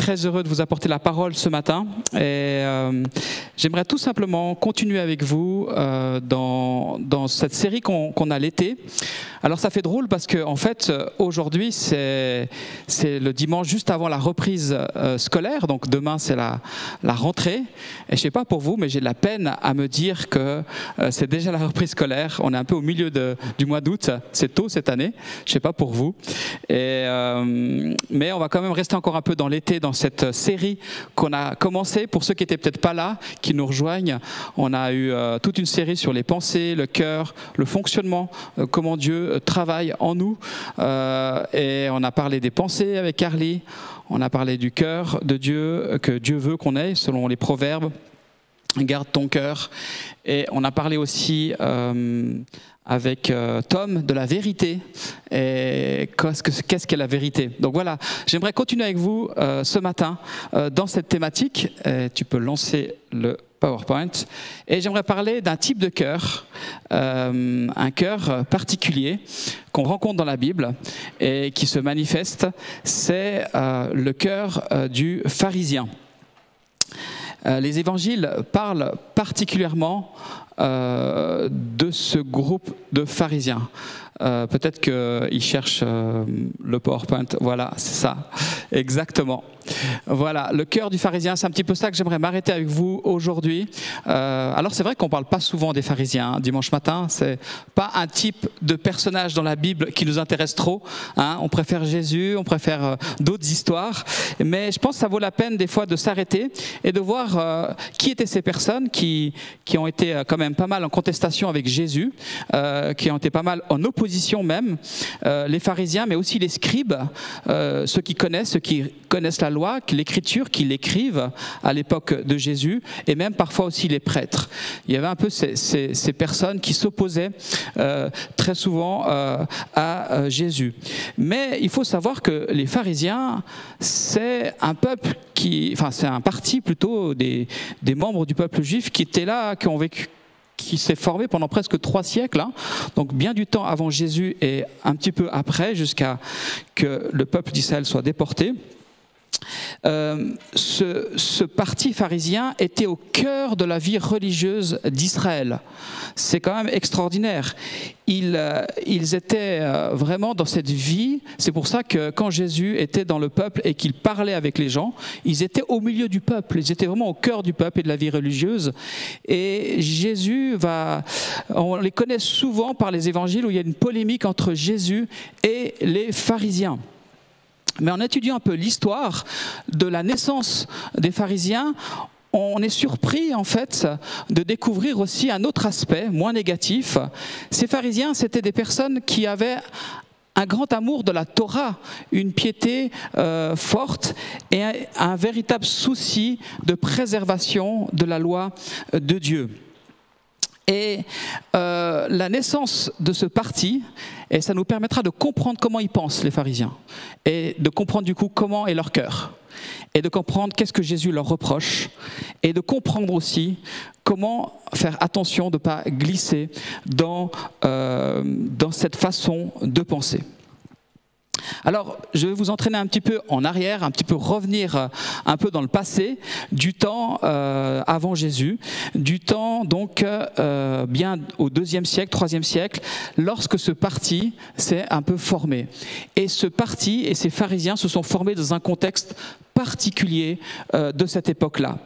très heureux de vous apporter la parole ce matin et j'aimerais tout simplement continuer avec vous dans cette série qu'on a l'été. Alors ça fait drôle parce que en fait aujourd'hui c'est le dimanche juste avant la reprise scolaire, donc demain c'est la rentrée et je sais pas pour vous mais j'ai de la peine à me dire que c'est déjà la reprise scolaire. On est un peu au milieu du mois d'août, c'est tôt cette année, je sais pas pour vous mais on va quand même rester encore un peu dans l'été, dans cette série qu'on a commencé. Pour ceux qui étaient peut-être pas là, qui nous rejoignent, on a eu toute une série sur les pensées, le cœur, le fonctionnement, comment Dieu travaille en nous. Et on a parlé des pensées avec Carly, on a parlé du cœur de Dieu, que Dieu veut qu'on ait, selon les proverbes. Garde ton cœur. Et on a parlé aussi avec Tom de la vérité. Et qu'est-ce qu'est la vérité? Donc voilà, j'aimerais continuer avec vous ce matin dans cette thématique. Et tu peux lancer le PowerPoint. Et j'aimerais parler d'un type de cœur, un cœur particulier qu'on rencontre dans la Bible et qui se manifeste. C'est le cœur du pharisien. Les évangiles parlent particulièrement de ce groupe de pharisiens. Peut-être qu'ils cherchent le PowerPoint. Voilà, c'est ça, exactement. Voilà, le cœur du pharisien, c'est un petit peu ça que j'aimerais m'arrêter avec vous aujourd'hui. Alors c'est vrai qu'on ne parle pas souvent des pharisiens, hein, dimanche matin, c'est pas un type de personnage dans la Bible qui nous intéresse trop. Hein. On préfère Jésus, on préfère d'autres histoires, mais je pense que ça vaut la peine des fois de s'arrêter et de voir qui étaient ces personnes qui ont été quand même pas mal en contestation avec Jésus, qui ont été pas mal en opposition même, les pharisiens, mais aussi les scribes, ceux qui connaissent la loi, l'écriture, qui l'écrivent à l'époque de Jésus, et même parfois aussi les prêtres. Il y avait un peu ces personnes qui s'opposaient très souvent à Jésus. Mais il faut savoir que les pharisiens, c'est un peuple c'est un parti plutôt des membres du peuple juif qui étaient là, qui s'est formé pendant presque 3 siècles, hein, donc bien du temps avant Jésus et un petit peu après, jusqu'à que le peuple d'Israël soit déporté. Ce parti pharisien était au cœur de la vie religieuse d'Israël. C'est quand même extraordinaire. Ils étaient vraiment dans cette vie. C'est pour ça que quand Jésus était dans le peuple et qu'il parlait avec les gens, ils étaient au milieu du peuple. Ils étaient vraiment au cœur du peuple et de la vie religieuse. Et Jésus on les connaît souvent par les évangiles où il y a une polémique entre Jésus et les pharisiens. Mais en étudiant un peu l'histoire de la naissance des pharisiens, on est surpris en fait de découvrir aussi un autre aspect moins négatif. Ces pharisiens, c'était des personnes qui avaient un grand amour de la Torah, une piété forte et un véritable souci de préservation de la loi de Dieu. Et la naissance de ce parti, et ça nous permettra de comprendre comment ils pensent, les pharisiens, et de comprendre du coup comment est leur cœur, et de comprendre qu'est-ce que Jésus leur reproche, et de comprendre aussi comment faire attention de ne pas glisser dans cette façon de penser. Alors, je vais vous entraîner un petit peu en arrière, un petit peu revenir un peu dans le passé, du temps avant Jésus, du temps donc bien au 2e siècle, 3e siècle, lorsque ce parti s'est un peu formé. Et ce parti et ces pharisiens se sont formés dans un contexte particulier de cette époque-là.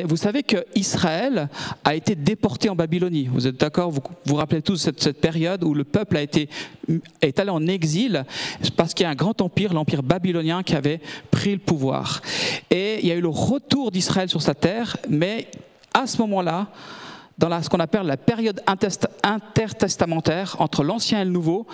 Vous savez qu'Israël a été déporté en Babylonie. Vous êtes d'accord? Vous vous rappelez tous cette période où le peuple est allé en exil parce qu'il y a un grand empire, l'empire babylonien, qui avait pris le pouvoir. Et il y a eu le retour d'Israël sur sa terre, mais à ce moment-là, dans ce qu'on appelle la période intertestamentaire, entre l'Ancien et le Nouveau,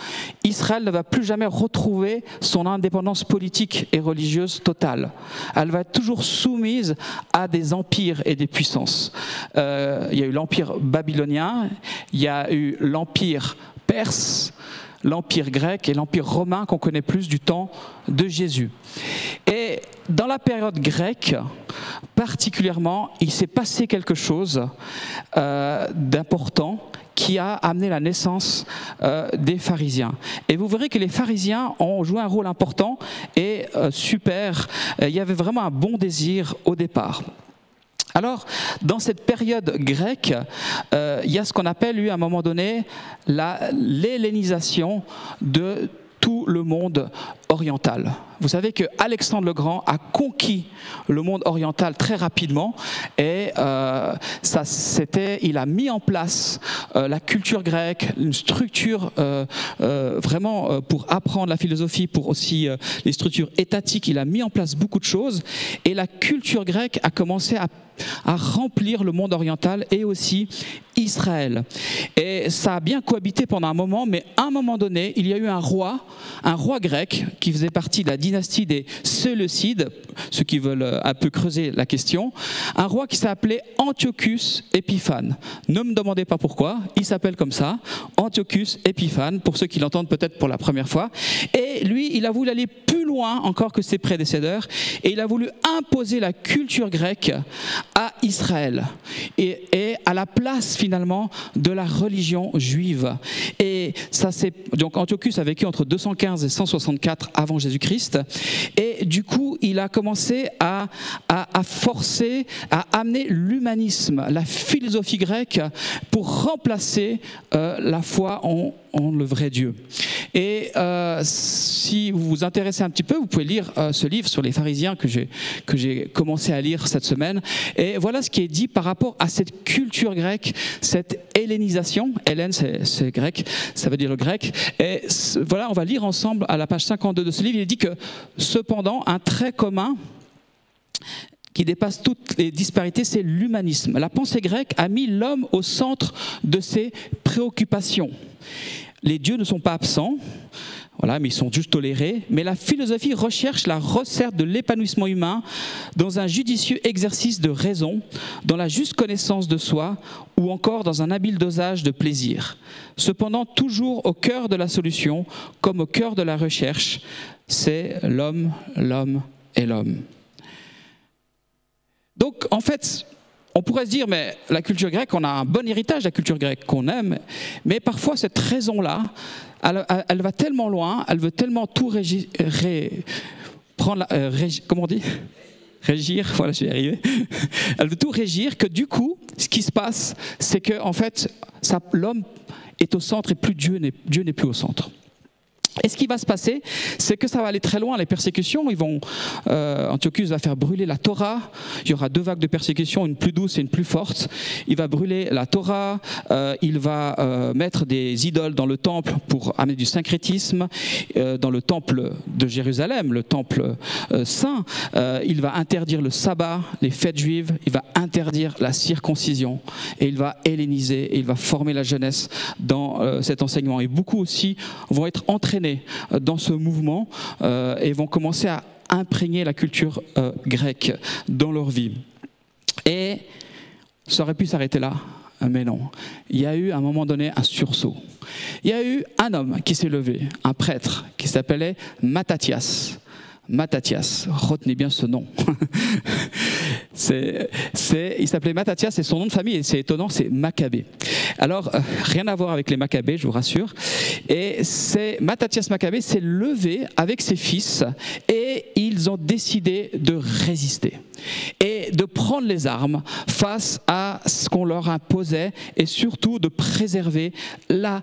Israël ne va plus jamais retrouver son indépendance politique et religieuse totale. Elle va être toujours soumise à des empires et des puissances. Il y a eu l'empire babylonien, il y a eu l'empire perse, l'empire grec et l'empire romain qu'on connaît plus du temps de Jésus. Et dans la période grecque, particulièrement, il s'est passé quelque chose d'important qui a amené la naissance des pharisiens. Et vous verrez que les pharisiens ont joué un rôle important et super. Il y avait vraiment un bon désir au départ. Alors, dans cette période grecque, il y a ce qu'on appelle, à un moment donné, l'hellénisation de tout le monde oriental. Vous savez que Alexandre le Grand a conquis le monde oriental très rapidement et il a mis en place la culture grecque, une structure vraiment pour apprendre la philosophie, pour aussi les structures étatiques. Il a mis en place beaucoup de choses et la culture grecque a commencé à remplir le monde oriental et aussi Israël. Et ça a bien cohabité pendant un moment, mais à un moment donné, il y a eu un roi grec qui faisait partie de la dynastie des Séleucides, ceux qui veulent un peu creuser la question, un roi qui s'appelait Antiochus Épiphane. Ne me demandez pas pourquoi, il s'appelle comme ça, Antiochus Épiphane, pour ceux qui l'entendent peut-être pour la première fois. Et lui, il a voulu aller plus loin encore que ses prédécesseurs, et il a voulu imposer la culture grecque à Israël, et à la place finalement de la religion juive. Et ça, donc Antiochus a vécu entre 215 et 164 avant Jésus-Christ, et du coup il a commencé à forcer, à amener l'humanisme, la philosophie grecque pour remplacer la foi en le vrai Dieu. Et si vous vous intéressez un petit peu, vous pouvez lire ce livre sur les pharisiens que j'ai commencé à lire cette semaine. Et voilà ce qui est dit par rapport à cette culture grecque, cette hellénisation. Hélène, c'est grec, ça veut dire le grec. Et voilà, on va lire ensemble à la page 52 de ce livre. Il est dit que cependant, un trait commun qui dépasse toutes les disparités, c'est l'humanisme. La pensée grecque a mis l'homme au centre de ses préoccupations. Les dieux ne sont pas absents, voilà, mais ils sont juste tolérés. Mais la philosophie recherche la recette de l'épanouissement humain dans un judicieux exercice de raison, dans la juste connaissance de soi ou encore dans un habile dosage de plaisir. Cependant, toujours au cœur de la solution, comme au cœur de la recherche, c'est l'homme, l'homme et l'homme. Donc, en fait, on pourrait se dire, mais la culture grecque, on a un bon héritage de la culture grecque qu'on aime, mais parfois cette raison-là, elle va tellement loin, elle veut tellement tout régir, comment on dit ? Régir, voilà, je vais y arriver. Elle veut tout régir, que du coup, ce qui se passe, c'est que en fait, l'homme est au centre et Dieu n'est plus au centre. Et ce qui va se passer, c'est que ça va aller très loin, les persécutions. Antiochus va faire brûler la Torah. Il y aura 2 vagues de persécutions, une plus douce et une plus forte. Il va brûler la Torah, il va mettre des idoles dans le temple pour amener du syncrétisme, dans le temple de Jérusalem, le temple saint. Il va interdire le sabbat, les fêtes juives, il va interdire la circoncision, et il va helléniser, et il va former la jeunesse dans cet enseignement. Et beaucoup aussi vont être entraînés dans ce mouvement et vont commencer à imprégner la culture grecque dans leur vie. Et ça aurait pu s'arrêter là, mais non. Il y a eu à un moment donné un sursaut. Il y a eu un homme qui s'est levé, un prêtre qui s'appelait Mattathias. Mattathias, retenez bien ce nom. Il s'appelait Mattathias et son nom de famille, et c'est étonnant, c'est Maccabée. Alors, rien à voir avec les Maccabées, je vous rassure. Et Mattathias Maccabée s'est levé avec ses fils et ils ont décidé de résister et de prendre les armes face à ce qu'on leur imposait et surtout de préserver la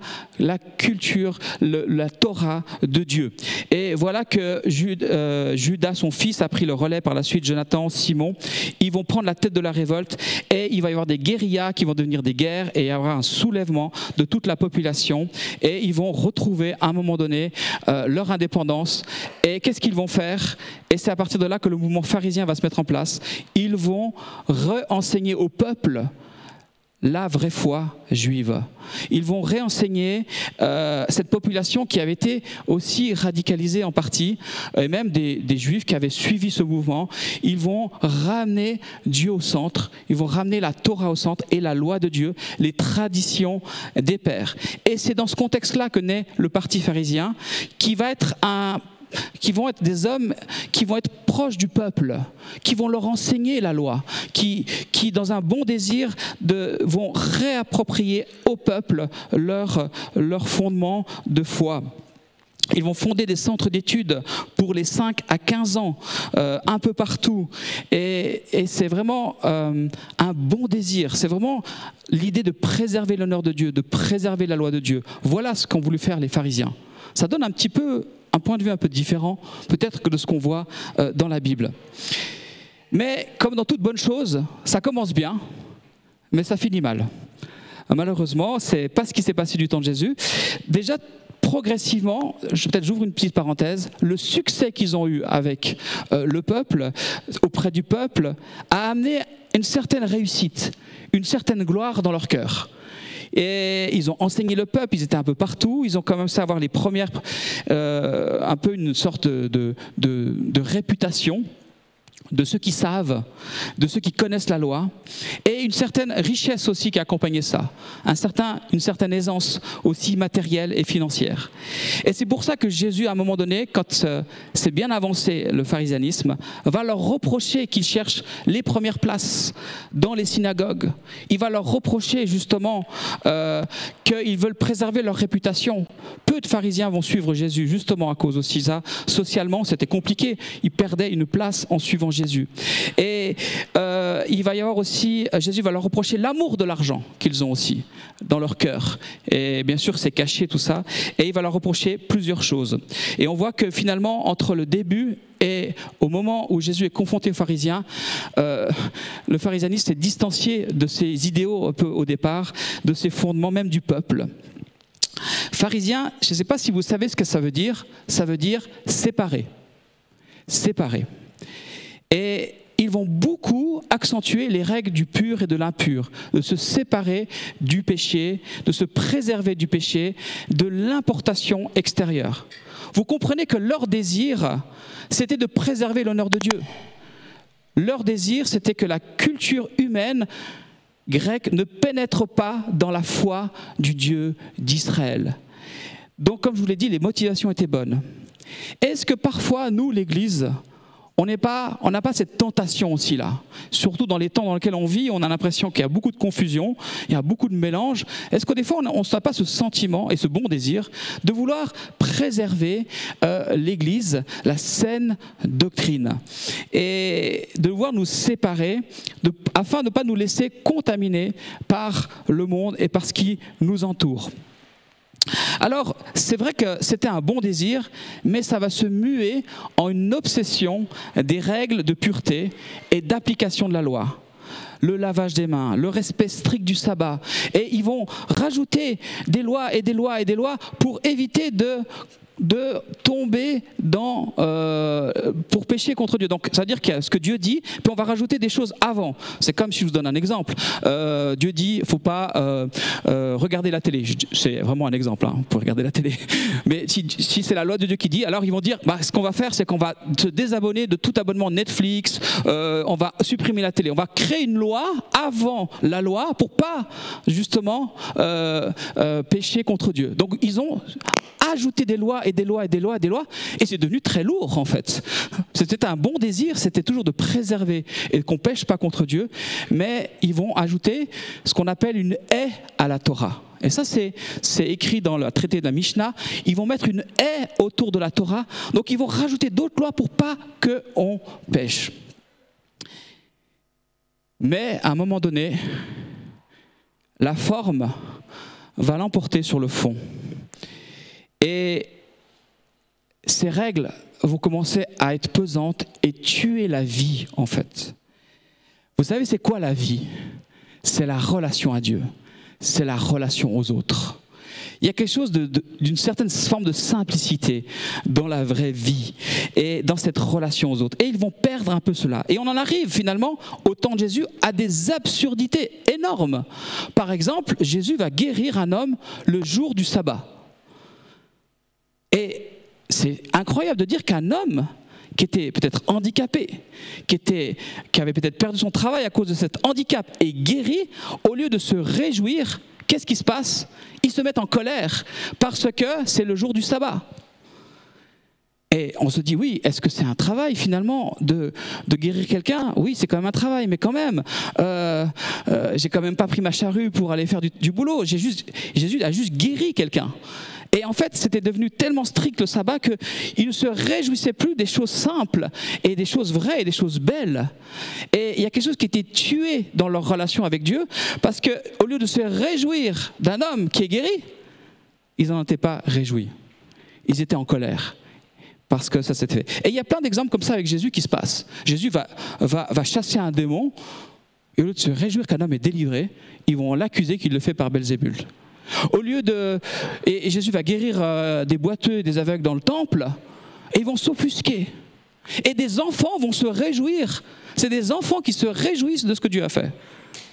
culture, la Torah de Dieu. Et voilà que Judas, son fils, a pris le relais par la suite, Jonathan, Simon. Ils vont prendre la tête de la révolte et il va y avoir des guérillas qui vont devenir des guerres et il y aura un soulèvement de toute la population et ils vont retrouver à un moment donné leur indépendance. Et qu'est-ce qu'ils vont faire? Et c'est à partir de là que le mouvement pharisien va se mettre en place. Ils vont réenseigner au peuple la vraie foi juive. Ils vont réenseigner cette population qui avait été aussi radicalisée en partie, et même des juifs qui avaient suivi ce mouvement. Ils vont ramener Dieu au centre, ils vont ramener la Torah au centre et la loi de Dieu, les traditions des pères. Et c'est dans ce contexte-là que naît le parti pharisien, qui va être un être des hommes qui vont être proches du peuple, qui vont leur enseigner la loi, qui dans un bon désir, vont réapproprier au peuple leur fondement de foi. Ils vont fonder des centres d'études pour les 5 à 15 ans, un peu partout. Et c'est vraiment un bon désir. C'est vraiment l'idée de préserver l'honneur de Dieu, de préserver la loi de Dieu. Voilà ce qu'ont voulu faire les pharisiens. Ça donne un petit peu un point de vue un peu différent, peut-être que de ce qu'on voit dans la Bible. Mais comme dans toute bonne chose, ça commence bien, mais ça finit mal. Malheureusement, ce n'est pas ce qui s'est passé du temps de Jésus. Déjà, progressivement, j'ouvre une petite parenthèse, le succès qu'ils ont eu avec le peuple, auprès du peuple, a amené une certaine réussite, une certaine gloire dans leur cœur. Et ils ont enseigné le peuple, ils étaient un peu partout, ils ont commencé à avoir les premières, un peu une sorte de réputation de ceux qui savent, de ceux qui connaissent la loi, et une certaine richesse aussi qui accompagnait ça, une certaine aisance aussi matérielle et financière. Et c'est pour ça que Jésus, à un moment donné, quand c'est bien avancé le pharisianisme, va leur reprocher qu'ils cherchent les premières places dans les synagogues. Il va leur reprocher justement qu'ils veulent préserver leur réputation. Peu de pharisiens vont suivre Jésus, justement à cause aussi ça. Socialement, c'était compliqué. Ils perdaient une place en suivant Jésus. Et il va y avoir aussi, Jésus va leur reprocher l'amour de l'argent qu'ils ont aussi dans leur cœur. Et bien sûr, c'est caché tout ça. Et il va leur reprocher plusieurs choses. Et on voit que finalement, entre le début et au moment où Jésus est confronté aux pharisiens, le pharisianisme s'est distancié de ses idéaux un peu au départ, de ses fondements même du peuple. Pharisien, je ne sais pas si vous savez ce que ça veut dire séparer. Séparer. Et ils vont beaucoup accentuer les règles du pur et de l'impur, de se séparer du péché, de se préserver du péché, de l'importation extérieure. Vous comprenez que leur désir, c'était de préserver l'honneur de Dieu. Leur désir, c'était que la culture humaine grecque ne pénètre pas dans la foi du Dieu d'Israël. Donc, comme je vous l'ai dit, les motivations étaient bonnes. Est-ce que parfois, nous, l'Église, on n'a pas cette tentation aussi là. Surtout dans les temps dans lesquels on vit, on a l'impression qu'il y a beaucoup de confusion, il y a beaucoup de mélange. Est-ce que des fois, on n'a pas ce sentiment et ce bon désir de vouloir préserver l'Église, la saine doctrine, et de vouloir nous séparer afin de ne pas nous laisser contaminer par le monde et par ce qui nous entoure? Alors, c'est vrai que c'était un bon désir, mais ça va se muer en une obsession des règles de pureté et d'application de la loi. Le lavage des mains, le respect strict du sabbat. Et ils vont rajouter des lois et des lois et des lois pour éviter de tomber pour pécher contre Dieu. Donc, ça veut dire qu'il y a ce que Dieu dit, puis on va rajouter des choses avant. C'est comme si je vous donne un exemple. Dieu dit, il ne faut pas regarder la télé. C'est vraiment un exemple, hein, pour regarder la télé. Mais si c'est la loi de Dieu qui dit, alors ils vont dire, ce qu'on va faire, c'est qu'on va se désabonner de tout abonnement Netflix, on va supprimer la télé. On va créer une loi avant la loi pour pas, justement, pécher contre Dieu. Donc, ils ont ajouté des lois et des lois et des lois et des lois, et c'est devenu très lourd en fait. C'était un bon désir, c'était toujours de préserver et qu'on ne pêche pas contre Dieu, mais ils vont ajouter ce qu'on appelle une haie à la Torah. Et ça, c'est écrit dans le traité de la Mishnah. Ils vont mettre une haie autour de la Torah, donc ils vont rajouter d'autres lois pour pas qu'on pêche. Mais à un moment donné, la forme va l'emporter sur le fond. Et ces règles vont commencer à être pesantes et tuer la vie, en fait. Vous savez, c'est quoi la vie? C'est la relation à Dieu. C'est la relation aux autres. Il y a quelque chose d'une certaine forme de simplicité dans la vraie vie et dans cette relation aux autres. Et ils vont perdre un peu cela. Et on en arrive finalement, au temps de Jésus, à des absurdités énormes. Par exemple, Jésus va guérir un homme le jour du sabbat. Et c'est incroyable de dire qu'un homme qui était peut-être handicapé, qui avait peut-être perdu son travail à cause de cet handicap, est guéri, au lieu de se réjouir, qu'est-ce qui se passe? Ils se mettent en colère parce que c'est le jour du sabbat. Et on se dit, oui, est-ce que c'est un travail finalement de guérir quelqu'un? Oui, c'est quand même un travail, mais quand même, j'ai quand même pas pris ma charrue pour aller faire du boulot. Jésus a juste guéri quelqu'un. Et en fait, c'était devenu tellement strict le sabbat qu'il ne se réjouissait plus des choses simples et des choses vraies et des choses belles. Et il y a quelque chose qui était tué dans leur relation avec Dieu, parce qu'au lieu de se réjouir d'un homme qui est guéri, ils n'en étaient pas réjouis. Ils étaient en colère. Parce que ça s'est fait. Et il y a plein d'exemples comme ça avec Jésus qui se passent. Jésus va chasser un démon, et au lieu de se réjouir qu'un homme est délivré, ils vont l'accuser qu'il le fait par Belzébul. Et Jésus va guérir des boiteux et des aveugles dans le temple, et ils vont s'offusquer. Et des enfants vont se réjouir. C'est des enfants qui se réjouissent de ce que Dieu a fait.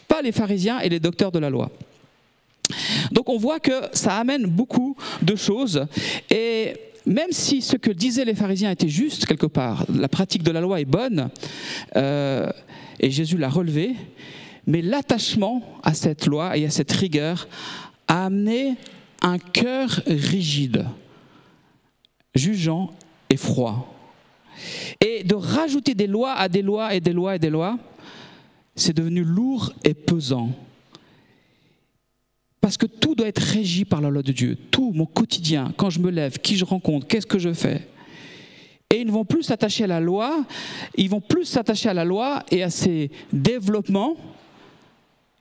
Pas les pharisiens et les docteurs de la loi. Donc on voit que ça amène beaucoup de choses. Et même si ce que disaient les pharisiens était juste quelque part, la pratique de la loi est bonne, et Jésus l'a relevé, mais l'attachement à cette loi et à cette rigueur a amené un cœur rigide, jugeant et froid. Et de rajouter des lois à des lois et des lois et des lois, c'est devenu lourd et pesant. Parce que tout doit être régi par la loi de Dieu. Tout, mon quotidien, quand je me lève, qui je rencontre, qu'est-ce que je fais. Et ils ne vont plus s'attacher à la loi, ils vont plus s'attacher à la loi et à ses développements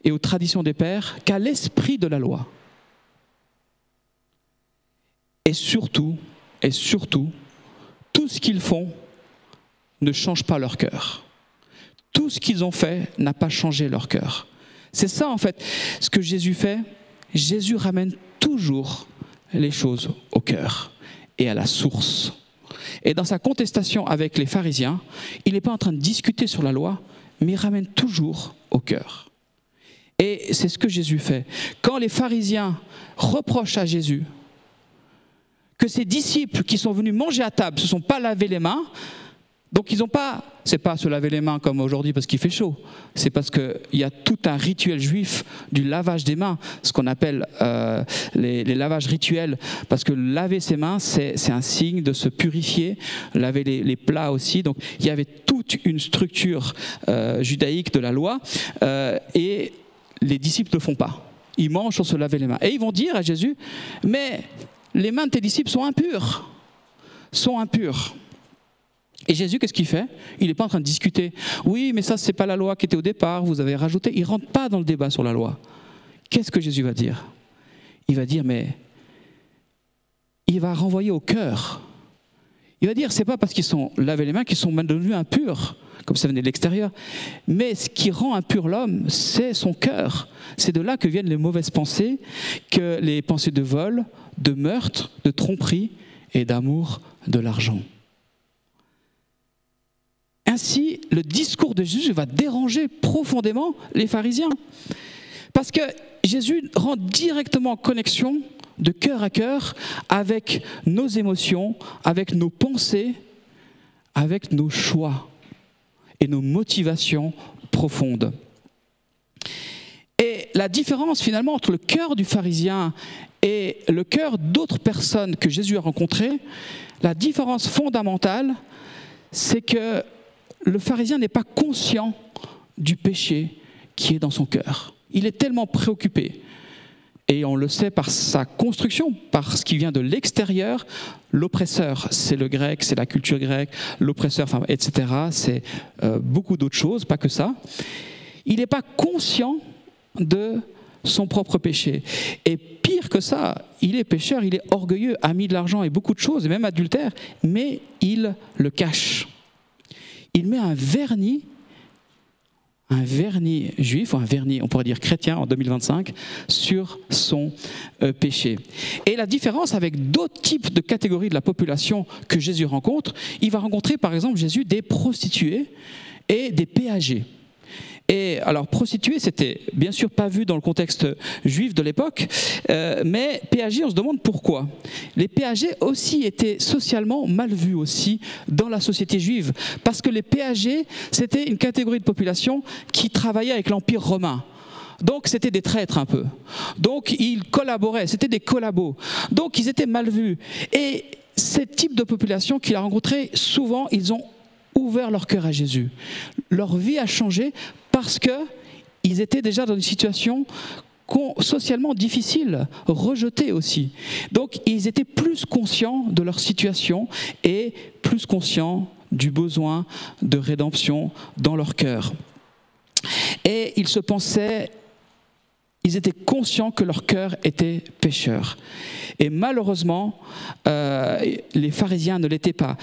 et aux traditions des pères qu'à l'esprit de la loi. Et surtout, tout ce qu'ils font ne change pas leur cœur. Tout ce qu'ils ont fait n'a pas changé leur cœur. C'est ça en fait, ce que Jésus fait. Jésus ramène toujours les choses au cœur et à la source. Et dans sa contestation avec les pharisiens, il n'est pas en train de discuter sur la loi, mais il ramène toujours au cœur. Et c'est ce que Jésus fait. Quand les pharisiens reprochent à Jésus que ses disciples qui sont venus manger à table ne se sont pas lavé les mains, donc ils n'ont pas, c'est pas se laver les mains comme aujourd'hui parce qu'il fait chaud, c'est parce qu'il y a tout un rituel juif du lavage des mains, ce qu'on appelle les lavages rituels, parce que laver ses mains c'est un signe de se purifier, laver les plats aussi, donc il y avait toute une structure judaïque de la loi, et les disciples ne le font pas, ils mangent sans se laver les mains, et ils vont dire à Jésus, mais les mains de tes disciples sont impures. Et Jésus, qu'est-ce qu'il fait? Il n'est pas en train de discuter. Oui, mais ça, ce n'est pas la loi qui était au départ, vous avez rajouté. Il ne rentre pas dans le débat sur la loi. Qu'est-ce que Jésus va dire? Il va dire, mais il va renvoyer au cœur. Il va dire, ce n'est pas parce qu'ils sont lavés les mains qu'ils sont devenus impurs, comme ça venait de l'extérieur. Mais ce qui rend impur l'homme, c'est son cœur. C'est de là que viennent les mauvaises pensées, que les pensées de vol, de meurtre, de tromperie et d'amour de l'argent. Ainsi, le discours de Jésus va déranger profondément les pharisiens. Parce que Jésus rend directement en connexion de cœur à cœur avec nos émotions, avec nos pensées, avec nos choix et nos motivations profondes. Et la différence finalement entre le cœur du pharisien et le cœur d'autres personnes que Jésus a rencontrées, la différence fondamentale, c'est que le pharisien n'est pas conscient du péché qui est dans son cœur. Il est tellement préoccupé, et on le sait par sa construction, par ce qui vient de l'extérieur. L'oppresseur, c'est le grec, c'est la culture grecque, l'oppresseur, enfin, etc. C'est beaucoup d'autres choses, pas que ça. Il n'est pas conscient de son propre péché. Et pire que ça, il est pécheur, il est orgueilleux, ami de l'argent et beaucoup de choses, et même adultère, mais il le cache. Il met un vernis juif, ou un vernis, on pourrait dire chrétien en 2025, sur son péché. Et la différence avec d'autres types de catégories de la population que Jésus rencontre, il va rencontrer par exemple Jésus des prostituées et des péagers. Et alors, prostituée, c'était bien sûr pas vu dans le contexte juif de l'époque, mais péagers, on se demande pourquoi. Les péagers aussi étaient socialement mal vus aussi dans la société juive, parce que les péagers, c'était une catégorie de population qui travaillait avec l'Empire romain. Donc c'était des traîtres un peu. Donc ils collaboraient, c'était des collabos. Donc ils étaient mal vus. Et ces types de populations qu'il a rencontrés, souvent, ils ont ouvert leur cœur à Jésus. Leur vie a changé parce qu'ils étaient déjà dans une situation socialement difficile, rejetés aussi. Donc, ils étaient plus conscients de leur situation et plus conscients du besoin de rédemption dans leur cœur. Et ils étaient conscients que leur cœur était pécheur. Et malheureusement, les pharisiens ne l'étaient pas.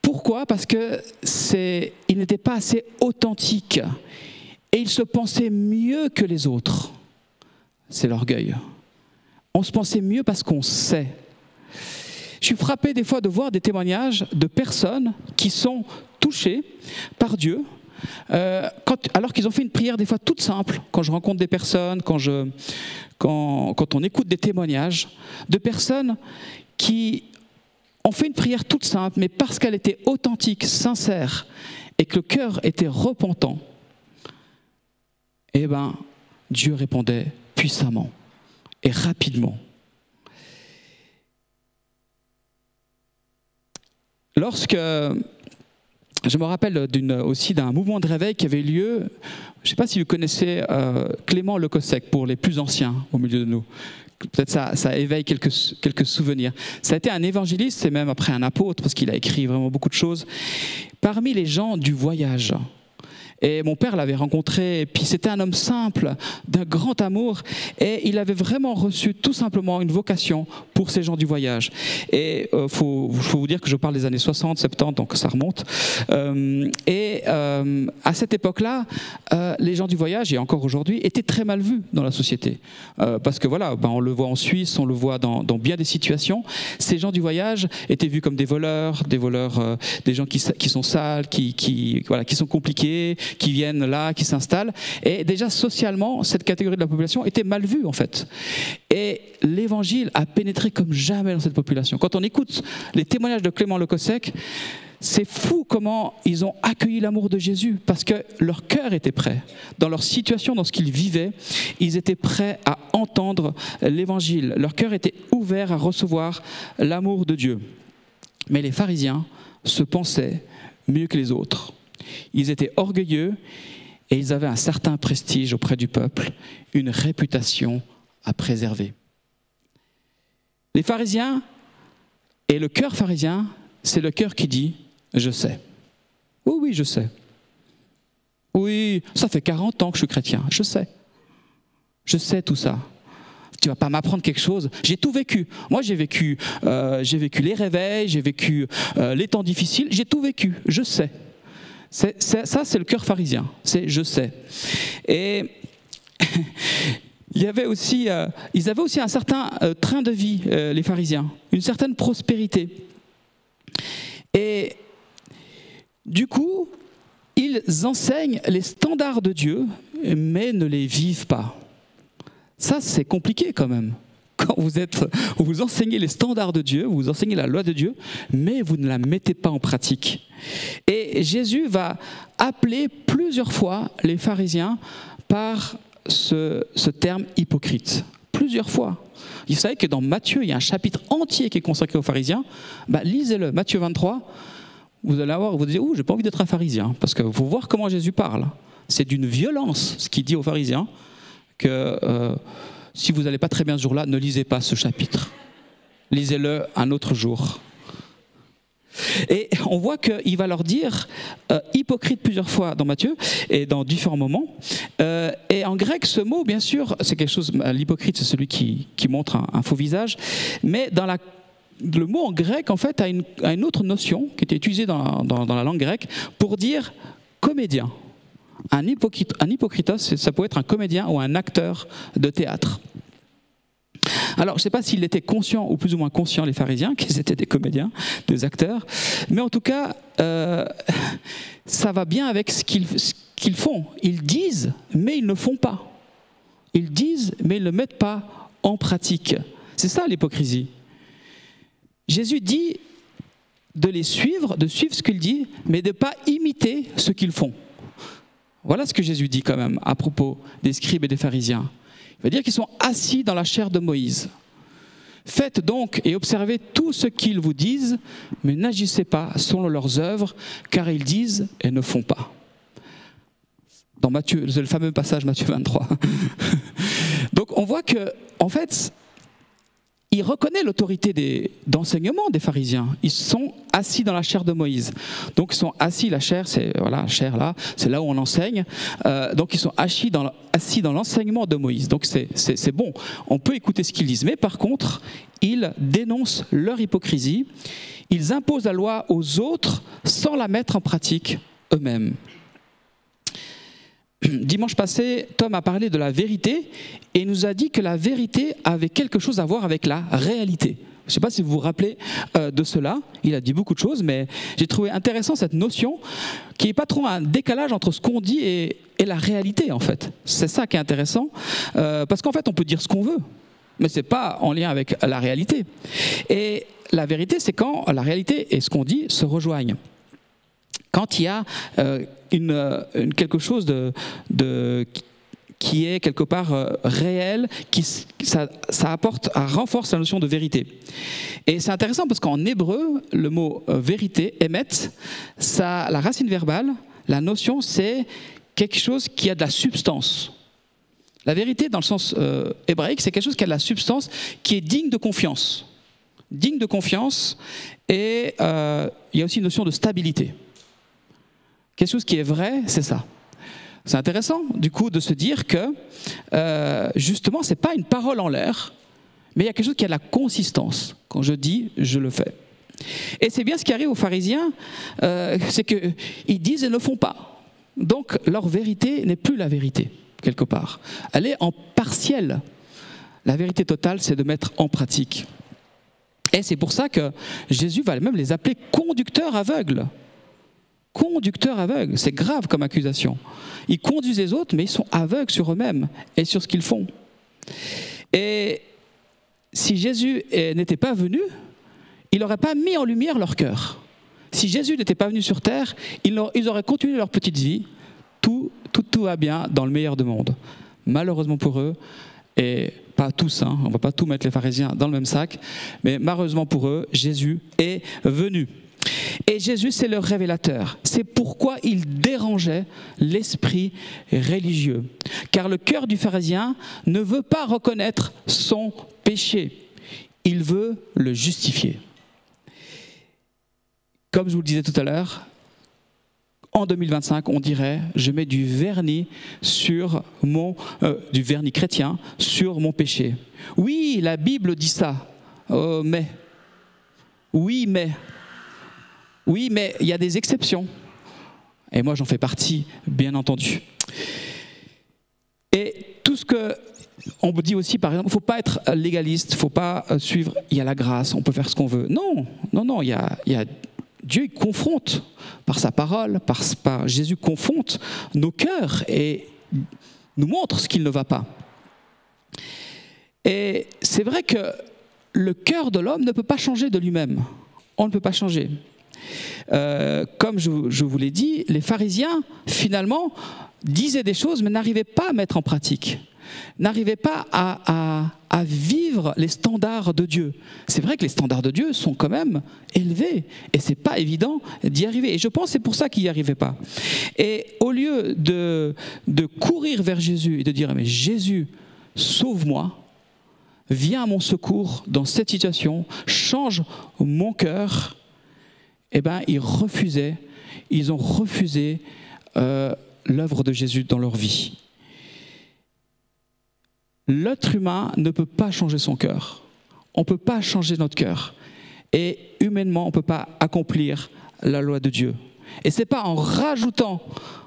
Pourquoi ? Parce qu'ils n'étaient pas assez authentiques. Et ils se pensaient mieux que les autres. C'est l'orgueil. On se pensait mieux parce qu'on sait. Je suis frappé des fois de voir des témoignages de personnes qui sont touchées par Dieu, alors qu'ils ont fait une prière des fois toute simple. Quand je rencontre des personnes, quand on écoute des témoignages de personnes qui ont fait une prière toute simple, mais parce qu'elle était authentique, sincère, et que le cœur était repentant, eh bien, Dieu répondait puissamment et rapidement. Lorsque je me rappelle aussi d'un mouvement de réveil qui avait eu lieu, je ne sais pas si vous connaissez Clément Le Cossec, pour les plus anciens au milieu de nous. Peut-être ça éveille quelques souvenirs. Ça a été un évangéliste, et même après un apôtre, parce qu'il a écrit vraiment beaucoup de choses, parmi les gens du voyage. Et mon père l'avait rencontré, et puis c'était un homme simple, d'un grand amour, et il avait vraiment reçu tout simplement une vocation pour ces gens du voyage. Et faut vous dire que je parle des années 60, 70, donc ça remonte. À cette époque-là, les gens du voyage, et encore aujourd'hui, étaient très mal vus dans la société. Parce que voilà, on le voit en Suisse, on le voit dans bien des situations. Ces gens du voyage étaient vus comme des voleurs, des gens qui sont sales, qui sont compliqués, qui viennent là, qui s'installent. Et déjà, socialement, cette catégorie de la population était mal vue, en fait. Et l'évangile a pénétré comme jamais dans cette population. Quand on écoute les témoignages de Clément Le Cossec, c'est fou comment ils ont accueilli l'amour de Jésus, parce que leur cœur était prêt. Dans leur situation, dans ce qu'ils vivaient, ils étaient prêts à entendre l'évangile. Leur cœur était ouvert à recevoir l'amour de Dieu. Mais les pharisiens se pensaient mieux que les autres. Ils étaient orgueilleux et ils avaient un certain prestige auprès du peuple, une réputation à préserver. Les pharisiens et le cœur pharisien, c'est le cœur qui dit « je sais ». Oui, je sais. Oui, ça fait 40 ans que je suis chrétien, je sais. Je sais tout ça. Tu ne vas pas m'apprendre quelque chose. J'ai tout vécu. Moi, j'ai vécu les réveils, j'ai vécu les temps difficiles, j'ai tout vécu, je sais. Ça, c'est le cœur pharisien, c'est « je sais ». Et ils avaient aussi un certain train de vie, les pharisiens, une certaine prospérité. Et du coup, ils enseignent les standards de Dieu, mais ne les vivent pas. Ça, c'est compliqué quand même. Quand vous enseignez les standards de Dieu, vous enseignez la loi de Dieu, mais vous ne la mettez pas en pratique. Et Jésus va appeler plusieurs fois les pharisiens par ce terme hypocrite. Plusieurs fois. Vous savez que dans Matthieu, il y a un chapitre entier qui est consacré aux pharisiens. Lisez-le, Matthieu 23. Vous allez voir, vous dites « j'ai pas envie d'être un pharisien ». Parce qu'il faut voir comment Jésus parle. C'est d'une violence, ce qu'il dit aux pharisiens, que si vous n'allez pas très bien ce jour-là, ne lisez pas ce chapitre. Lisez-le un autre jour. Et on voit qu'il va leur dire hypocrite plusieurs fois dans Matthieu et dans différents moments. Et en grec, ce mot, bien sûr, c'est quelque chose. L'hypocrite, c'est celui qui montre un faux visage. Mais le mot en grec, en fait, a une autre notion qui était utilisée dans la langue grecque pour dire comédien. Un hypocritos, ça peut être un comédien ou un acteur de théâtre. Alors, je ne sais pas s'ils étaient conscients ou plus ou moins conscients, les pharisiens, qu'ils étaient des comédiens, des acteurs, mais en tout cas, ça va bien avec ce qu'ils font. Ils disent, mais ils ne font pas. Ils disent, mais ils ne mettent pas en pratique. C'est ça l'hypocrisie. Jésus dit de les suivre, de suivre ce qu'il dit, mais de ne pas imiter ce qu'ils font. Voilà ce que Jésus dit quand même à propos des scribes et des pharisiens. Il va dire qu'ils sont assis dans la chair de Moïse. Faites donc et observez tout ce qu'ils vous disent, mais n'agissez pas selon leurs œuvres, car ils disent et ne font pas. Dans Matthieu, c'est le fameux passage Matthieu 23. Donc on voit que, en fait, il reconnaît l'autorité d'enseignement des pharisiens. Ils sont assis dans la chaire de Moïse. Donc ils sont assis, la chaire, c'est voilà, la chaire là, c'est là où on enseigne. Donc ils sont assis dans l'enseignement de Moïse. Donc c'est bon, on peut écouter ce qu'ils disent. Mais par contre, ils dénoncent leur hypocrisie. Ils imposent la loi aux autres sans la mettre en pratique eux-mêmes. Dimanche passé, Tom a parlé de la vérité et nous a dit que la vérité avait quelque chose à voir avec la réalité. Je ne sais pas si vous vous rappelez de cela, il a dit beaucoup de choses, mais j'ai trouvé intéressant cette notion qu'il n'y ait pas trop un décalage entre ce qu'on dit et la réalité en fait. C'est ça qui est intéressant, parce qu'en fait on peut dire ce qu'on veut, mais ce n'est pas en lien avec la réalité. Et la vérité, c'est quand la réalité et ce qu'on dit se rejoignent. Quand il y a quelque chose qui est quelque part réel, ça renforce la notion de vérité. Et c'est intéressant parce qu'en hébreu, le mot vérité, émet, la racine verbale, la notion, c'est quelque chose qui a de la substance. La vérité, dans le sens hébraïque, c'est quelque chose qui a de la substance, qui est digne de confiance. Digne de confiance, et il y a aussi une notion de stabilité. Quelque chose qui est vrai, c'est ça. C'est intéressant, du coup, de se dire que, justement, ce n'est pas une parole en l'air, mais il y a quelque chose qui a de la consistance. Quand je dis, je le fais. Et c'est bien ce qui arrive aux pharisiens, c'est qu'ils disent et ne font pas. Donc, leur vérité n'est plus la vérité, quelque part. Elle est en partiel. La vérité totale, c'est de mettre en pratique. Et c'est pour ça que Jésus va même les appeler conducteurs aveugles. Conducteurs aveugles, c'est grave comme accusation. Ils conduisent les autres, mais ils sont aveugles sur eux-mêmes et sur ce qu'ils font. Et si Jésus n'était pas venu, il n'aurait pas mis en lumière leur cœur. Si Jésus n'était pas venu sur terre, ils auraient continué leur petite vie. Tout va bien dans le meilleur des mondes. Malheureusement pour eux, et pas tous, on ne va pas tout mettre les pharisiens dans le même sac, mais malheureusement pour eux, Jésus est venu. Et Jésus, c'est le révélateur. C'est pourquoi il dérangeait l'esprit religieux. Car le cœur du pharisien ne veut pas reconnaître son péché. Il veut le justifier. Comme je vous le disais tout à l'heure, en 2025, on dirait, je mets du vernis du vernis chrétien sur mon péché. Oui, la Bible dit ça, mais il y a des exceptions. Et moi, j'en fais partie, bien entendu. Et tout ce qu'on dit aussi, par exemple, il ne faut pas être légaliste, il ne faut pas suivre, il y a la grâce, on peut faire ce qu'on veut. Non, il y a Dieu, il confronte par sa parole, par Jésus confronte nos cœurs et nous montre ce qu'il ne va pas. Et c'est vrai que le cœur de l'homme ne peut pas changer de lui-même. On ne peut pas changer. Comme je vous l'ai dit, les pharisiens, finalement, disaient des choses, mais n'arrivaient pas à mettre en pratique. N'arrivaient pas à vivre les standards de Dieu. C'est vrai que les standards de Dieu sont quand même élevés, et ce n'est pas évident d'y arriver. Et je pense que c'est pour ça qu'ils n'y arrivaient pas. Et au lieu de courir vers Jésus et de dire « Mais Jésus, sauve-moi, viens à mon secours dans cette situation, change mon cœur », eh bien, ils ont refusé l'œuvre de Jésus dans leur vie. L'être humain ne peut pas changer son cœur. On ne peut pas changer notre cœur. Et humainement, on ne peut pas accomplir la loi de Dieu. Et ce n'est pas en rajoutant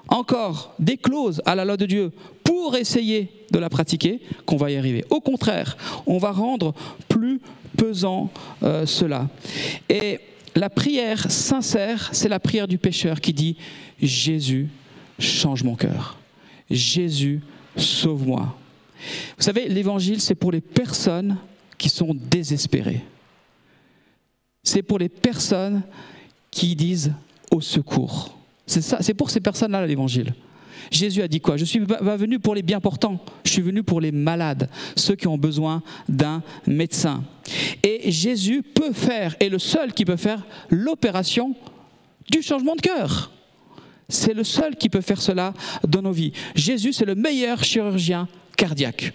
encore des clauses à la loi de Dieu pour essayer de la pratiquer qu'on va y arriver. Au contraire, on va rendre plus pesant cela. Et la prière sincère, c'est la prière du pécheur qui dit « Jésus, change mon cœur. Jésus, sauve-moi. » Vous savez, l'évangile, c'est pour les personnes qui sont désespérées. C'est pour les personnes qui disent « au secours ». C'est ça, c'est pour ces personnes-là l'évangile. Jésus a dit quoi? Je suis pas venu pour les bien portants, je suis venu pour les malades, ceux qui ont besoin d'un médecin. Et Jésus peut faire, est le seul qui peut faire l'opération du changement de cœur. C'est le seul qui peut faire cela dans nos vies. Jésus, c'est le meilleur chirurgien cardiaque.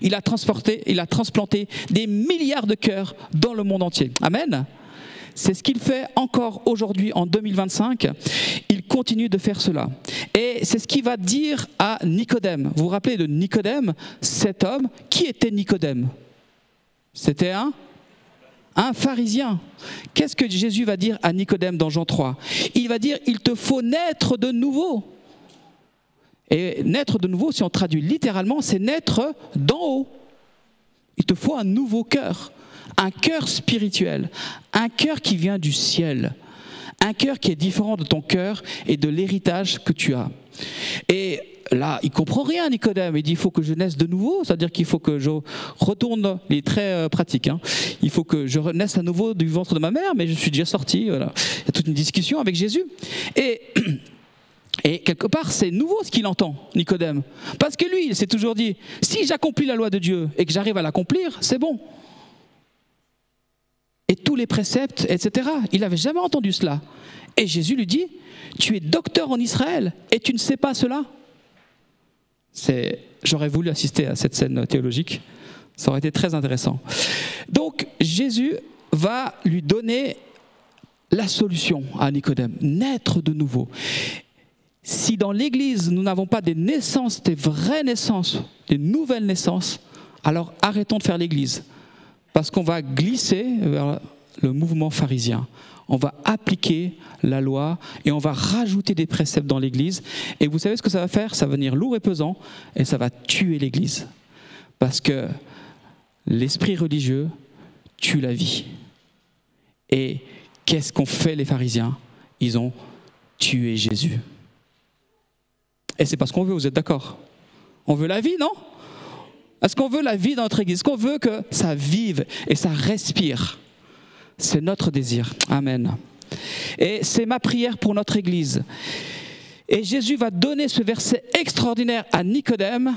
Il a transplanté des milliards de cœurs dans le monde entier. Amen. C'est ce qu'il fait encore aujourd'hui en 2025. Il continue de faire cela. Et c'est ce qu'il va dire à Nicodème. Vous vous rappelez de Nicodème, cet homme? Qui était Nicodème? C'était un pharisien. Qu'est-ce que Jésus va dire à Nicodème dans Jean 3? Il va dire, il te faut naître de nouveau. Et naître de nouveau, si on traduit littéralement, c'est naître d'en haut. Il te faut un nouveau cœur, un cœur spirituel, un cœur qui vient du ciel, un cœur qui est différent de ton cœur et de l'héritage que tu as. Et là, il ne comprend rien, Nicodème. Il dit, il faut que je naisse de nouveau, c'est-à-dire qu'il faut que je retourne, il est très pratique, hein. Il faut que je naisse à nouveau du ventre de ma mère, mais je suis déjà sorti. Voilà. Il y a toute une discussion avec Jésus. Et quelque part, c'est nouveau ce qu'il entend, Nicodème. Parce que lui, il s'est toujours dit, si j'accomplis la loi de Dieu et que j'arrive à l'accomplir, c'est bon. Et tous les préceptes, etc. Il n'avait jamais entendu cela. Et Jésus lui dit, tu es docteur en Israël et tu ne sais pas cela? J'aurais voulu assister à cette scène théologique. Ça aurait été très intéressant. Donc, Jésus va lui donner la solution à Nicodème, naître de nouveau. Si dans l'Église, nous n'avons pas des naissances, des vraies naissances, des nouvelles naissances, alors arrêtons de faire l'Église. Parce qu'on va glisser vers le mouvement pharisien. On va appliquer la loi et on va rajouter des préceptes dans l'Église. Et vous savez ce que ça va faire? Ça va venir lourd et pesant et ça va tuer l'Église. Parce que l'esprit religieux tue la vie. Et qu'est-ce qu'ont fait les pharisiens? Ils ont tué Jésus. Et c'est pas ce qu'on veut, vous êtes d'accord? On veut la vie, non? Est-ce qu'on veut la vie dans notre Église? Est-ce qu'on veut que ça vive et ça respire? C'est notre désir. Amen. Et c'est ma prière pour notre Église. Et Jésus va donner ce verset extraordinaire à Nicodème,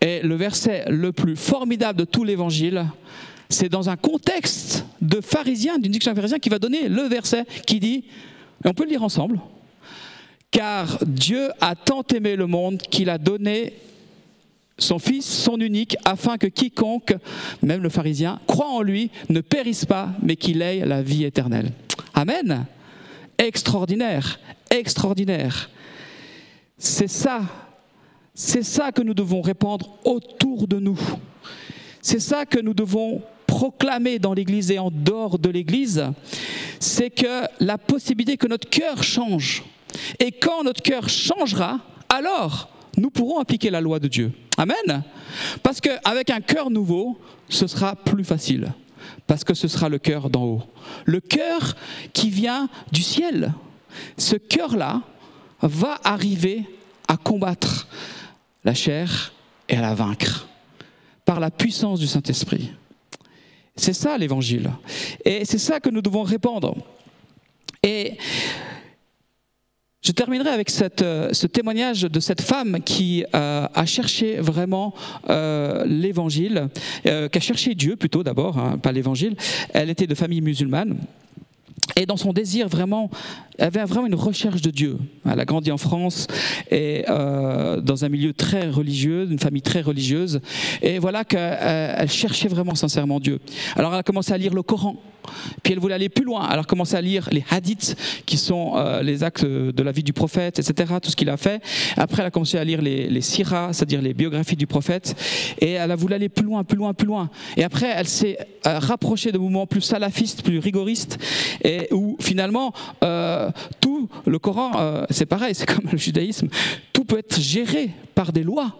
et le verset le plus formidable de tout l'Évangile. C'est dans un contexte de pharisien, d'une dictionnaire pharisien, qui va donner le verset qui dit, et on peut le lire ensemble, car Dieu a tant aimé le monde qu'il a donné son Fils, son unique, afin que quiconque, même le pharisien, croit en lui, ne périsse pas, mais qu'il ait la vie éternelle. Amen. Extraordinaire, extraordinaire. C'est ça que nous devons répandre autour de nous. C'est ça que nous devons proclamer dans l'Église et en dehors de l'Église. C'est que la possibilité que notre cœur change. Et quand notre cœur changera, alors nous pourrons appliquer la loi de Dieu. Amen. Parce qu'avec un cœur nouveau, ce sera plus facile. Parce que ce sera le cœur d'en haut. Le cœur qui vient du ciel. Ce cœur-là va arriver à combattre la chair et à la vaincre. Par la puissance du Saint-Esprit. C'est ça l'Évangile. Et c'est ça que nous devons répandre. Et je terminerai avec ce témoignage de cette femme qui a cherché vraiment l'Évangile, qui a cherché Dieu plutôt d'abord, hein, pas l'Évangile. Elle était de famille musulmane. Et dans son désir, vraiment, elle avait vraiment une recherche de Dieu. Elle a grandi en France et dans un milieu très religieux, une famille très religieuse. Et voilà qu'elle cherchait vraiment sincèrement Dieu. Alors elle a commencé à lire le Coran. Puis elle voulait aller plus loin. Elle a commencé à lire les hadiths, qui sont les actes de la vie du prophète, etc., tout ce qu'il a fait. Après, elle a commencé à lire les siras, c'est-à-dire les biographies du prophète. Et elle a voulu aller plus loin, plus loin, plus loin. Et après, elle s'est rapprochée de mouvements plus salafistes, plus rigoristes, et où finalement, tout le Coran, c'est pareil, c'est comme le judaïsme, tout peut être géré par des lois.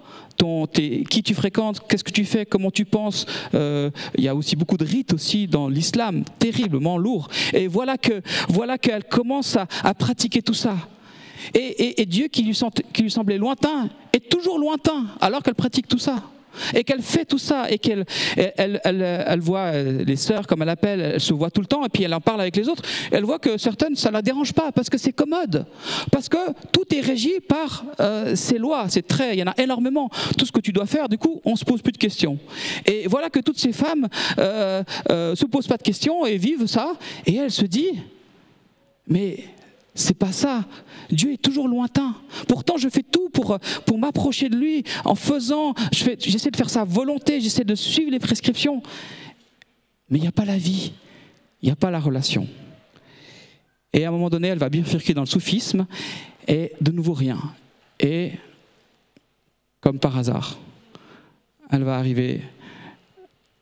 Qui tu fréquentes, qu'est-ce que tu fais, comment tu penses. Il y a aussi beaucoup de rites aussi dans l'islam, terriblement lourds. Et voilà qu'elle commence à pratiquer tout ça. Et Dieu qui lui semblait lointain est toujours lointain alors qu'elle pratique tout ça. et qu'elle fait tout ça, et elle voit les sœurs, comme elle appelle, elle se voit tout le temps, et puis elle en parle avec les autres, elle voit que certaines, ça ne la dérange pas, parce que c'est commode, parce que tout est régi par ces lois, ces traits, il y en a énormément, tout ce que tu dois faire, du coup, on ne se pose plus de questions. Et voilà que toutes ces femmes ne se posent pas de questions et vivent ça, et elle se dit, mais c'est pas ça. Dieu est toujours lointain. Pourtant, je fais tout pour m'approcher de lui en faisant, j'essaie de faire sa volonté, j'essaie de suivre les prescriptions. Mais il n'y a pas la vie, il n'y a pas la relation. Et à un moment donné, elle va bifurquer dans le soufisme et de nouveau rien. Et comme par hasard, elle va arriver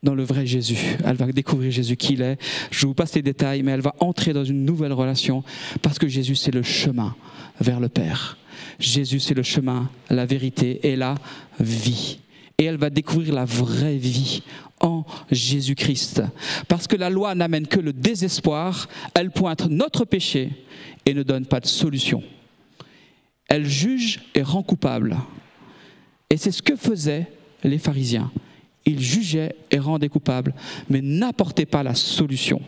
dans le vrai Jésus. Elle va découvrir Jésus qui il est. Je vous passe les détails, mais elle va entrer dans une nouvelle relation parce que Jésus, c'est le chemin vers le Père. Jésus, c'est le chemin, la vérité et la vie. Et elle va découvrir la vraie vie en Jésus-Christ. Parce que la loi n'amène que le désespoir, elle pointe notre péché et ne donne pas de solution. Elle juge et rend coupable. Et c'est ce que faisaient les pharisiens. Ils jugeaient et rendaient coupables, mais n'apportaient pas la solution.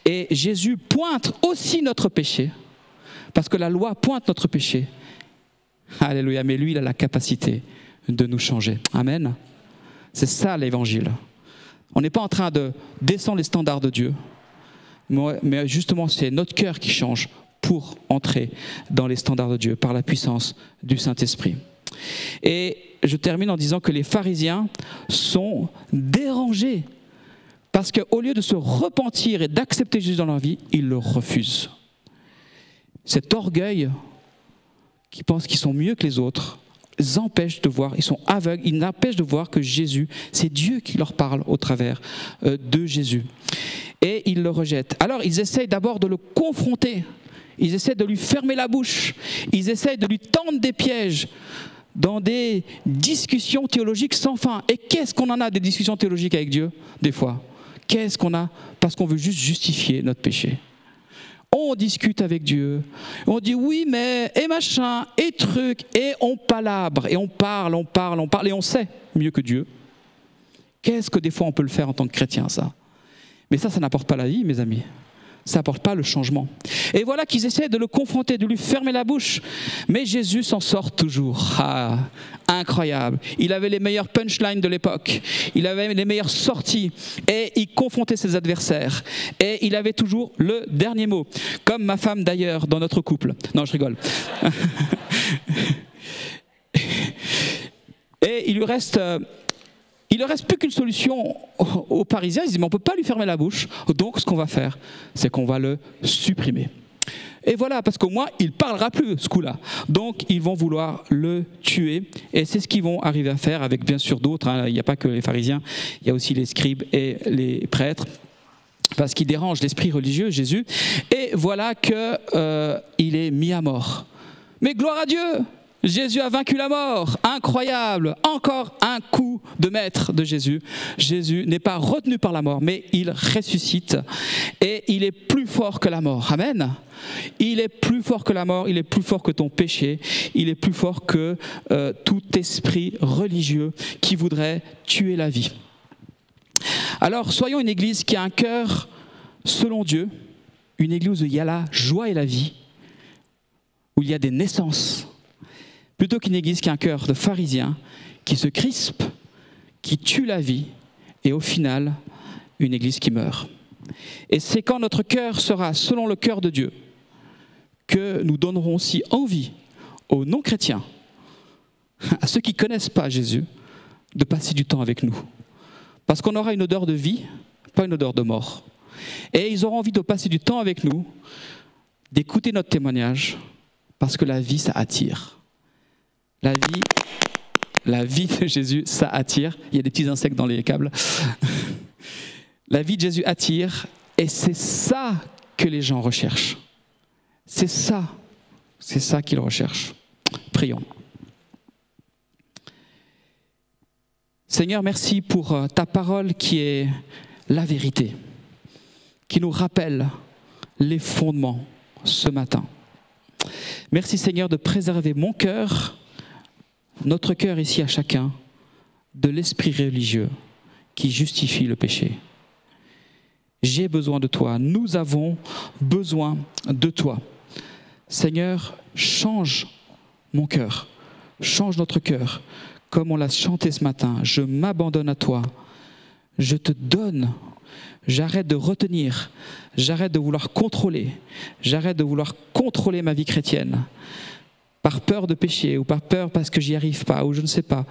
Et Jésus pointe aussi notre péché, parce que la loi pointe notre péché. Alléluia, mais lui, il a la capacité de nous changer. Amen. C'est ça l'évangile. On n'est pas en train de descendre les standards de Dieu, mais justement, c'est notre cœur qui change pour entrer dans les standards de Dieu, par la puissance du Saint-Esprit. Et je termine en disant que les pharisiens sont dérangés parce qu'au lieu de se repentir et d'accepter Jésus dans leur vie, ils le refusent. Cet orgueil qui pense qu'ils sont mieux que les autres les empêche de voir, ils sont aveugles, ils n'empêchent de voir que Jésus, c'est Dieu qui leur parle au travers de Jésus. Et ils le rejettent. Alors ils essayent d'abord de le confronter, ils essaient de lui fermer la bouche, ils essaient de lui tendre des pièges, dans des discussions théologiques sans fin. Et qu'est-ce qu'on en a des discussions théologiques avec Dieu, des fois? Qu'est-ce qu'on a? Parce qu'on veut juste justifier notre péché. On discute avec Dieu, on dit oui mais, et machin, et truc, et on palabre, et on parle, et on sait mieux que Dieu. Qu'est-ce que des fois on peut le faire en tant que chrétien, ça? Mais ça n'apporte pas la vie, mes amis. Ça n'apporte pas le changement. Et voilà qu'ils essaient de le confronter, de lui fermer la bouche. Mais Jésus s'en sort toujours. Ah, incroyable. Il avait les meilleures punchlines de l'époque. Il avait les meilleures sorties. Et il confrontait ses adversaires. Et il avait toujours le dernier mot. Comme ma femme d'ailleurs dans notre couple. Non, je rigole. Et il lui reste... Il ne reste plus qu'une solution aux Parisiens. Ils disent, mais on ne peut pas lui fermer la bouche. Donc, ce qu'on va faire, c'est qu'on va le supprimer. Et voilà, parce qu'au moins, il ne parlera plus, ce coup-là. Donc, ils vont vouloir le tuer. Et c'est ce qu'ils vont arriver à faire avec, bien sûr, d'autres. Hein. Il n'y a pas que les pharisiens. Il y a aussi les scribes et les prêtres. Parce qu'il dérange l'esprit religieux, Jésus. Et voilà qu'il est mis à mort. Mais gloire à Dieu! Jésus a vaincu la mort, incroyable, encore un coup de maître de Jésus. Jésus n'est pas retenu par la mort, mais il ressuscite et il est plus fort que la mort. Amen. Il est plus fort que la mort, il est plus fort que ton péché, il est plus fort que tout esprit religieux qui voudrait tuer la vie. Alors, soyons une église qui a un cœur selon Dieu, une église où il y a la joie et la vie, où il y a des naissances, plutôt qu'une église qui a un cœur de pharisien, qui se crispe, qui tue la vie, et au final, une église qui meurt. Et c'est quand notre cœur sera selon le cœur de Dieu, que nous donnerons aussi envie aux non-chrétiens, à ceux qui ne connaissent pas Jésus, de passer du temps avec nous. Parce qu'on aura une odeur de vie, pas une odeur de mort. Et ils auront envie de passer du temps avec nous, d'écouter notre témoignage, parce que la vie, ça attire. La vie de Jésus, ça attire. Il y a des petits insectes dans les câbles. La vie de Jésus attire, et c'est ça que les gens recherchent. C'est ça qu'ils recherchent. Prions. Seigneur, merci pour ta parole qui est la vérité, qui nous rappelle les fondements ce matin. Merci Seigneur de préserver mon cœur, notre cœur ici à chacun, de l'esprit religieux qui justifie le péché. J'ai besoin de toi, nous avons besoin de toi. Seigneur, change mon cœur, change notre cœur, comme on l'a chanté ce matin. Je m'abandonne à toi, je te donne, j'arrête de retenir, j'arrête de vouloir contrôler, j'arrête de vouloir contrôler ma vie chrétienne, par peur de pécher ou par peur parce que j'y arrive pas ou je ne sais pas.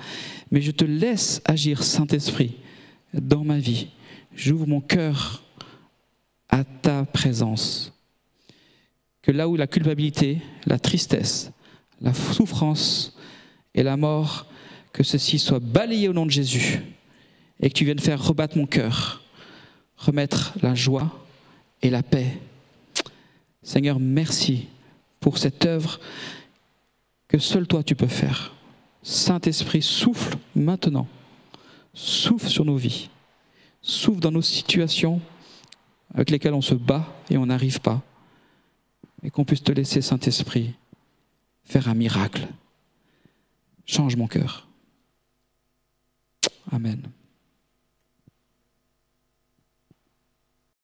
Mais je te laisse agir, Saint-Esprit, dans ma vie. J'ouvre mon cœur à ta présence. Que là où la culpabilité, la tristesse, la souffrance et la mort, que ceci soit balayé au nom de Jésus et que tu viennes faire rebattre mon cœur, remettre la joie et la paix. Seigneur, merci pour cette œuvre que seul toi tu peux faire. Saint-Esprit, souffle maintenant, souffle sur nos vies, souffle dans nos situations avec lesquelles on se bat et on n'arrive pas, et qu'on puisse te laisser, Saint-Esprit, faire un miracle. Change mon cœur. Amen.